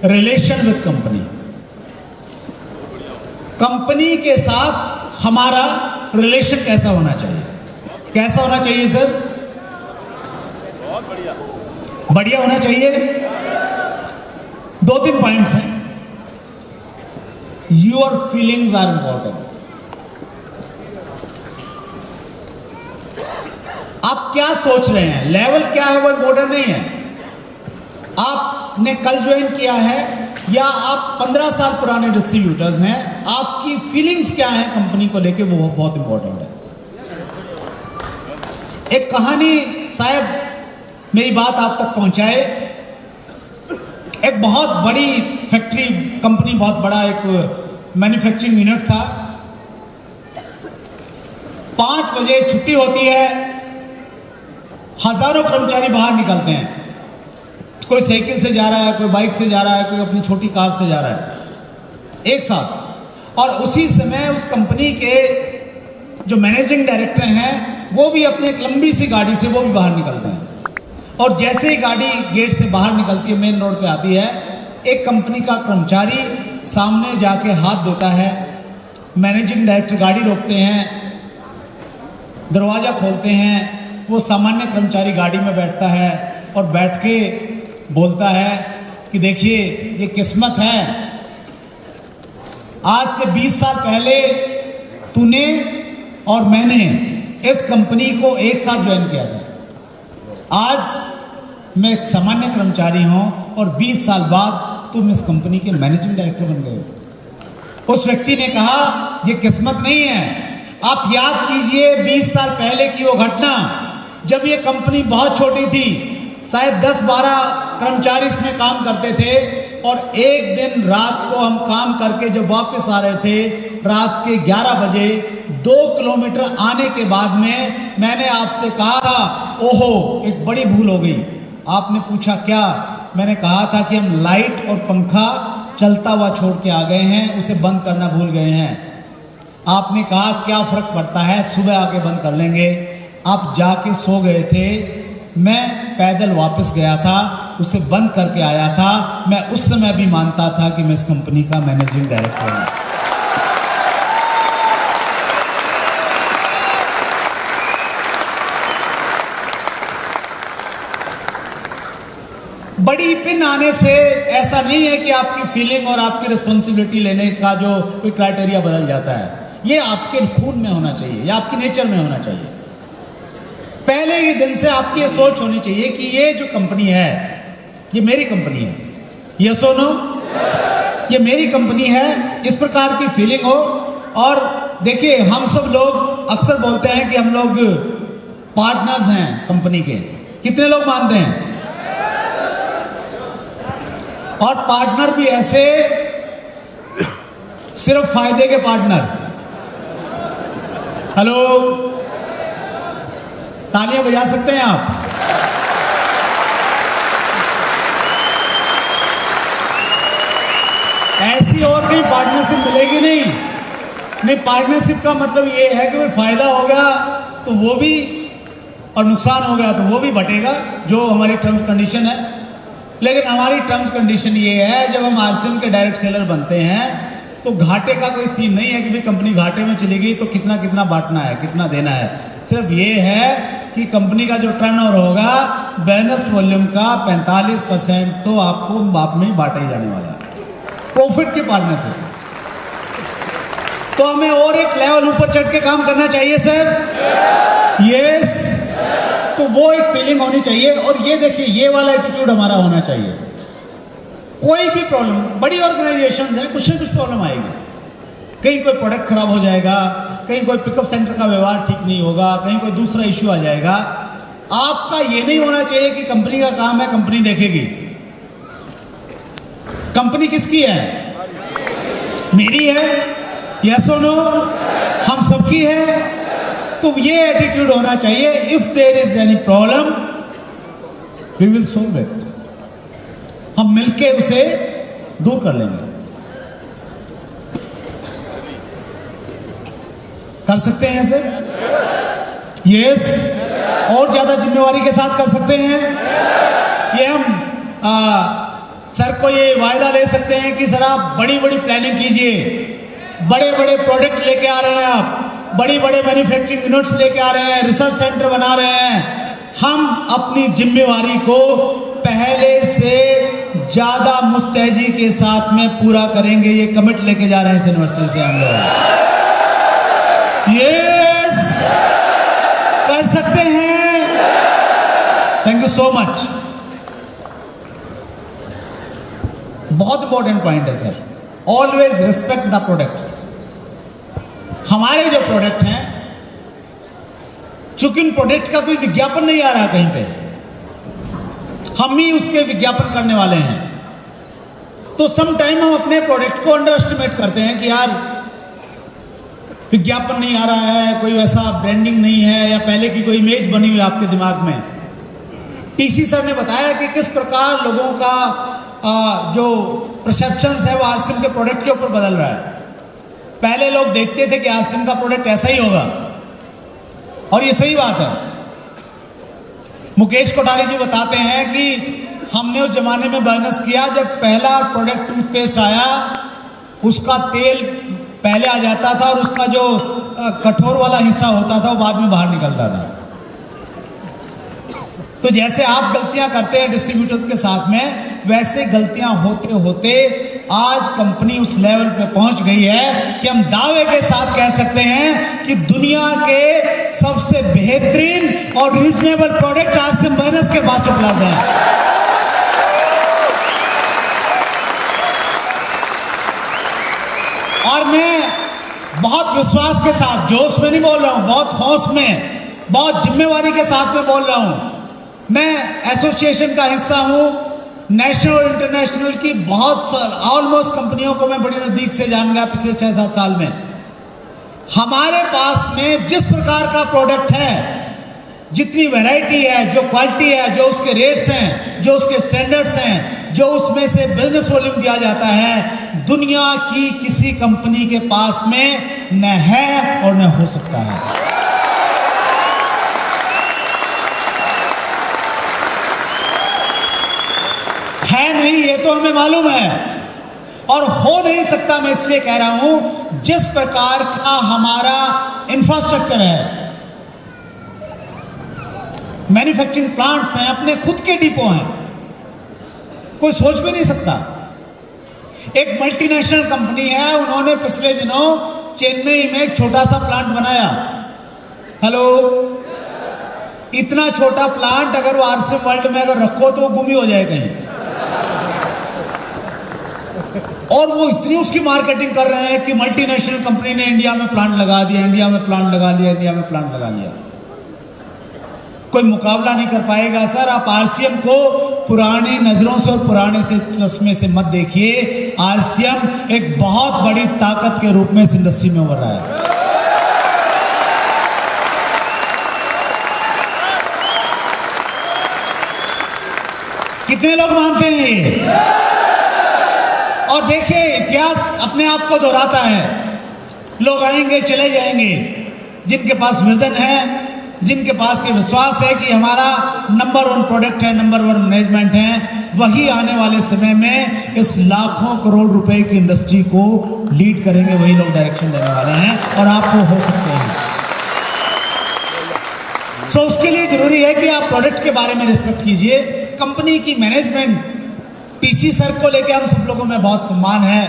Relation with company. Company के साथ हमारा रिलेशन कैसा होना चाहिए? कैसा होना चाहिए सर? बढ़िया होना चाहिए। 2-3 पॉइंट्स हैं। Your feelings are important. आप क्या सोच रहे हैं, लेवल क्या है वो इंपॉर्टेंट नहीं है। आपने कल ज्वाइन किया है या आप 15 साल पुराने डिस्ट्रीब्यूटर्स हैं, आपकी फीलिंग्स क्या है कंपनी को लेके, वो बहुत इंपॉर्टेंट है। एक कहानी शायद मेरी बात आप तक पहुंचाए। एक बहुत बड़ी फैक्ट्री कंपनी, बहुत बड़ा एक मैन्युफैक्चरिंग यूनिट था। 5 बजे छुट्टी होती है, हजारों कर्मचारी बाहर निकलते हैं। कोई साइकिल से जा रहा है, कोई बाइक से जा रहा है, कोई अपनी छोटी कार से जा रहा है, एक साथ। और उसी समय उस कंपनी के जो मैनेजिंग डायरेक्टर हैं वो भी अपनी एक लंबी सी गाड़ी से वो भी बाहर निकलते हैं। और जैसे ही गाड़ी गेट से बाहर निकलती है, मेन रोड पे आती है, एक कंपनी का कर्मचारी सामने जाके हाथ देता है। मैनेजिंग डायरेक्टर गाड़ी रोकते हैं, दरवाज़ा खोलते हैं। वो सामान्य कर्मचारी गाड़ी में बैठता है और बैठ के बोलता है कि देखिए ये किस्मत है, आज से 20 साल पहले तूने और मैंने इस कंपनी को एक साथ ज्वाइन किया था। आज मैं एक सामान्य कर्मचारी हूं और 20 साल बाद तुम इस कंपनी के मैनेजिंग डायरेक्टर बन गए हो। उस व्यक्ति ने कहा यह किस्मत नहीं है। आप याद कीजिए 20 साल पहले की वो घटना, जब ये कंपनी बहुत छोटी थी, शायद 10-12 कर्मचारी इसमें काम करते थे। और एक दिन रात को हम काम करके जब वापस आ रहे थे, रात के 11 बजे 2 किलोमीटर आने के बाद में मैंने आपसे कहा था, ओहो एक बड़ी भूल हो गई। आपने पूछा क्या? मैंने कहा था कि हम लाइट और पंखा चलता हुआ छोड़ के आ गए हैं, उसे बंद करना भूल गए हैं। आपने कहा क्या फर्क पड़ता है, सुबह आके बंद कर लेंगे। आप जाके सो गए थे, मैं पैदल वापस गया था, उसे बंद करके आया था। मैं उस समय भी मानता था कि मैं इस कंपनी का मैनेजिंग डायरेक्टर हूं। बड़ी पिन आने से ऐसा नहीं है कि आपकी फीलिंग और आपकी रिस्पॉन्सिबिलिटी लेने का जो कोई क्राइटेरिया बदल जाता है। ये आपके खून में होना चाहिए या आपकी नेचर में होना चाहिए। पहले ही दिन से आपकी ये सोच होनी चाहिए कि ये जो कंपनी है ये मेरी कंपनी है। ये सुनो, ये मेरी कंपनी है, इस प्रकार की फीलिंग हो। और देखिए हम सब लोग अक्सर बोलते हैं कि हम लोग पार्टनर्स हैं कंपनी के। कितने लोग मानते हैं? और पार्टनर भी ऐसे सिर्फ फायदे के पार्टनर। हेलो, तालियां बजा सकते हैं आप? ऐसी और कहीं पार्टनरशिप मिलेगी नहीं। पार्टनरशिप का मतलब ये है कि भाई फायदा हो गया तो वो भी, और नुकसान हो गया तो वो भी बटेगा, जो हमारी टर्म्स कंडीशन है। लेकिन हमारी टर्म्स कंडीशन ये है, जब हम आरसीएम के डायरेक्ट सेलर बनते हैं तो घाटे का कोई सीन नहीं है कि भाई कंपनी घाटे में चली गई तो कितना कितना बांटना है, कितना देना है। सिर्फ ये है कि कंपनी का जो टर्नओवर होगा, बैलेंस वॉल्यूम का 45% तो आपको बाप में ही बांटा ही जाने वाला है, प्रॉफिट के पार्टनरशिप। तो हमें और एक लेवल ऊपर चढ़ के काम करना चाहिए सर। यस, तो वो एक फीलिंग होनी चाहिए। और ये देखिए, ये वाला एटीट्यूड हमारा होना चाहिए। कोई भी प्रॉब्लम, बड़ी ऑर्गेनाइजेशन है, कुछ से कुछ प्रॉब्लम आएगी। कहीं कोई प्रोडक्ट खराब हो जाएगा, कहीं कोई पिकअप सेंटर का व्यवहार ठीक नहीं होगा, कहीं कोई दूसरा इश्यू आ जाएगा। आपका ये नहीं होना चाहिए कि कंपनी का काम है, कंपनी देखेगी। कंपनी किसकी है? मेरी है। यस और नो? हम सबकी है। तो ये एटीट्यूड होना चाहिए, if there is any problem we will solve it. हम मिलके उसे दूर कर लेंगे। कर सकते हैं सर? यस। और ज्यादा जिम्मेवारी के साथ कर सकते हैं। ये हम सर को ये वायदा दे सकते हैं कि सर आप बड़ी बड़ी प्लानिंग कीजिए, बड़े बड़े प्रोडक्ट लेके आ रहे हैं, आप बड़ी बड़े मैन्युफैक्चरिंग यूनिट्स लेके आ रहे हैं, रिसर्च सेंटर बना रहे हैं। हम अपनी जिम्मेवारी को पहले से ज्यादा मुस्तैदी के साथ में पूरा करेंगे, ये कमिट लेके जा रहे हैं इस यूनिवर्सिटी से हम लोग। यस, कर सकते हैं। Thank you so much. बहुत इंपॉर्टेंट पॉइंट है sir, always respect the products. हमारे जो प्रोडक्ट हैं, चूंकि उन प्रोडक्ट का कोई विज्ञापन नहीं आ रहा कहीं पे, हम ही उसके विज्ञापन करने वाले हैं, तो सम टाइम हम अपने प्रोडक्ट को अंडर एस्टिमेट करते हैं कि यार विज्ञापन नहीं आ रहा है, कोई वैसा ब्रांडिंग नहीं है, या पहले की कोई इमेज बनी हुई आपके दिमाग में। टीसी सर ने बताया कि किस प्रकार लोगों का जो परसेप्शंस है वो आरसीएम के प्रोडक्ट के ऊपर बदल रहा है। पहले लोग देखते थे कि आरसीएम का प्रोडक्ट ऐसा ही होगा, और ये सही बात है। मुकेश कोठारी जी बताते हैं कि हमने उस जमाने में बिजनेस किया जब पहला प्रोडक्ट टूथपेस्ट आया, उसका तेल पहले आ जाता था और उसका जो कठोर वाला हिस्सा होता था वो बाद में बाहर निकलता था। तो जैसे आप गलतियां करते हैं डिस्ट्रीब्यूटर्स के साथ में, वैसे गलतियां होते होते आज कंपनी उस लेवल पे पहुंच गई है कि हम दावे के साथ कह सकते हैं कि दुनिया के सबसे बेहतरीन और रीजनेबल प्रोडक्ट आरसीएम बिजनेस के पास उपलब्ध हैं। और मैं बहुत विश्वास के साथ, जोश में नहीं बोल रहा हूं, बहुत हौस में, बहुत जिम्मेवारी के साथ में बोल रहा हूं। मैं एसोसिएशन का हिस्सा हूं, नेशनल और इंटरनेशनल की बहुत ऑलमोस्ट कंपनियों को मैं बड़ी नजदीक से जान गया पिछले 6-7 साल में। हमारे पास में जिस प्रकार का प्रोडक्ट है, जितनी वैरायटी है, जो क्वालिटी है, जो उसके रेट्स हैं, जो उसके स्टैंडर्ड्स हैं, जो उसमें से बिजनेस वॉल्यूम दिया जाता है, दुनिया की किसी कंपनी के पास में न है और न हो सकता है। नहीं, ये तो हमें मालूम है, और हो नहीं सकता। मैं इसलिए कह रहा हूं, जिस प्रकार का हमारा इंफ्रास्ट्रक्चर है, मैन्युफैक्चरिंग प्लांट्स हैं, अपने खुद के डिपो हैं, कोई सोच भी नहीं सकता। एक मल्टीनेशनल कंपनी है, उन्होंने पिछले दिनों चेन्नई में एक छोटा सा प्लांट बनाया। हेलो, इतना छोटा प्लांट अगर वो आरसीएम वर्ल्ड में अगर रखो तो वो गुम ही हो जाए कहीं। और वो इतनी उसकी मार्केटिंग कर रहे हैं कि मल्टीनेशनल कंपनी ने इंडिया में प्लांट लगा दिया, इंडिया में प्लांट लगा लिया, इंडिया में प्लांट लगा लिया। कोई मुकाबला नहीं कर पाएगा सर। आप आरसीएम को पुरानी नजरों से और पुराने से चश्मे से मत देखिए। आरसीएम एक बहुत बड़ी ताकत के रूप में इस इंडस्ट्री में उभर रहा है। कितने लोग मानते हैं ये? और देखिए, इतिहास अपने आप को दोहराता है। लोग आएंगे चले जाएंगे, जिनके पास विजन है, जिनके पास ये विश्वास है कि हमारा नंबर 1 प्रोडक्ट है, नंबर 1 मैनेजमेंट है, वही आने वाले समय में इस लाखों करोड़ रुपए की इंडस्ट्री को लीड करेंगे। वही लोग डायरेक्शन देने वाले हैं, और आपको हो सकते हैं। सो उसके लिए जरूरी है कि आप प्रोडक्ट के बारे में रिस्पेक्ट कीजिए। कंपनी की मैनेजमेंट, टीसी सर को लेकर हम सब लोगों में बहुत सम्मान है,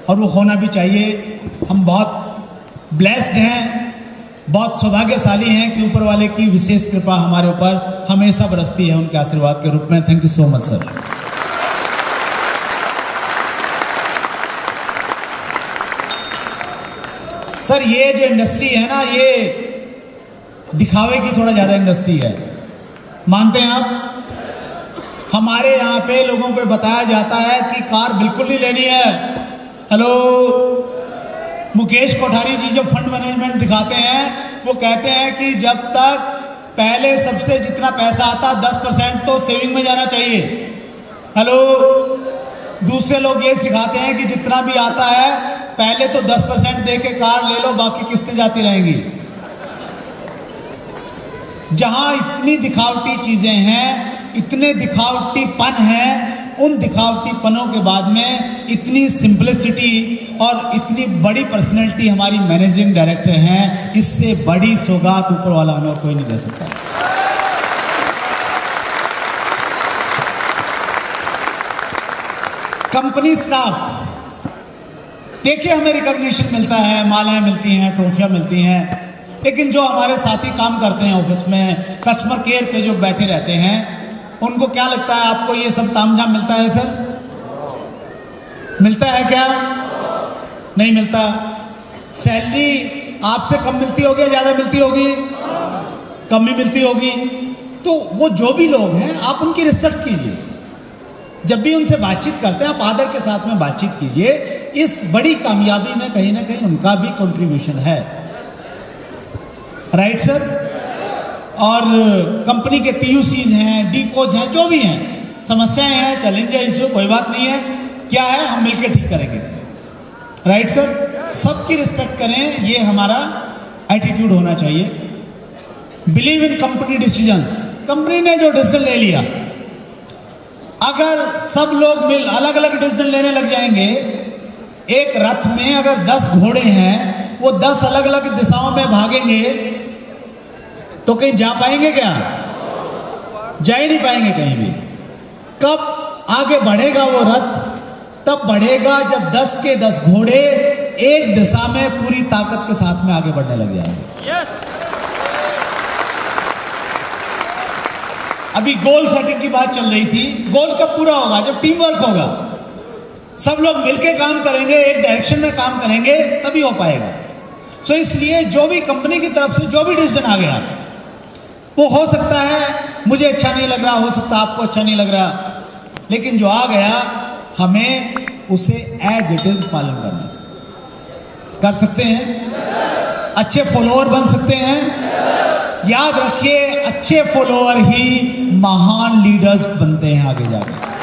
और वो होना भी चाहिए। हम बहुत ब्लेस्ड हैं, बहुत सौभाग्यशाली हैं कि ऊपर वाले की विशेष कृपा हमारे ऊपर हमेशा बरसती है, उनके आशीर्वाद के रूप में। Thank you so much sir. Sir, ये जो इंडस्ट्री है ना, ये दिखावे की थोड़ा ज्यादा इंडस्ट्री है, मानते हैं आप? हमारे यहाँ पे लोगों को बताया जाता है कि कार बिल्कुल नहीं लेनी है। हेलो, मुकेश कोठारी जी जब फंड मैनेजमेंट दिखाते हैं, वो कहते हैं कि जब तक पहले सबसे जितना पैसा आता 10% तो सेविंग में जाना चाहिए। हेलो, दूसरे लोग ये सिखाते हैं कि जितना भी आता है पहले तो 10% दे के कार ले लो, बाकी किस्तें जाती रहेंगी। जहां इतनी दिखावटी चीजें हैं, इतने दिखावटीपन है, उन दिखावटीपनों के बाद में इतनी सिंपलिसिटी और इतनी बड़ी पर्सनैलिटी हमारी मैनेजिंग डायरेक्टर हैं, इससे बड़ी सौगात ऊपर वाला हमें कोई नहीं दे सकता। कंपनी स्टाफ, देखिए हमें रिकॉग्निशन मिलता है, मालाएं मिलती हैं, ट्रॉफियां मिलती हैं, लेकिन जो हमारे साथी काम करते हैं ऑफिस में, कस्टमर केयर पे जो बैठे रहते हैं, उनको क्या लगता है आपको ये सब तामझाम मिलता है सर? मिलता है क्या? नहीं मिलता। सैलरी आपसे कम मिलती होगी, ज़्यादा मिलती होगी? कम ही मिलती होगी। तो वो जो भी लोग हैं आप उनकी रिस्पेक्ट कीजिए, जब भी उनसे बातचीत करते हैं आप आदर के साथ में बातचीत कीजिए। इस बड़ी कामयाबी में कहीं ना कहीं उनका भी कंट्रीब्यूशन है, राइट सर? और कंपनी के पीयूसीज हैं, डीकोज हैं, जो भी हैं, समस्याएं हैं, चैलेंज है, इश्यू, कोई बात नहीं है, क्या है हम मिलकर ठीक करेंगे इसे, राइट सर? सबकी रिस्पेक्ट करें, ये हमारा एटीट्यूड होना चाहिए। Believe in company decisions, company ने जो डिसीजन ले लिया, अगर सब लोग मिल अलग अलग डिसीजन लेने लग जाएंगे, एक रथ में अगर 10 घोड़े हैं, वो 10 अलग अलग दिशाओं में भागेंगे तो कहीं जा पाएंगे क्या? जा ही नहीं पाएंगे कहीं भी। कब आगे बढ़ेगा वो रथ? तब बढ़ेगा जब 10 के 10 घोड़े एक दिशा में पूरी ताकत के साथ में आगे बढ़ने लग जाएंगे। अभी गोल सेटिंग की बात चल रही थी। गोल कब पूरा होगा? जब टीम वर्क होगा, सब लोग मिलकर काम करेंगे, एक डायरेक्शन में काम करेंगे, तभी हो पाएगा। सो इसलिए जो भी कंपनी की तरफ से जो भी डिसीजन आ गया, वो हो सकता है मुझे अच्छा नहीं लग रहा, हो सकता है आपको अच्छा नहीं लग रहा, लेकिन जो आ गया हमें उसे एज इट इज पालन करना। कर सकते हैं, अच्छे फॉलोअर बन सकते हैं। याद रखिए, अच्छे फॉलोअर ही महान लीडर्स बनते हैं आगे जाकर।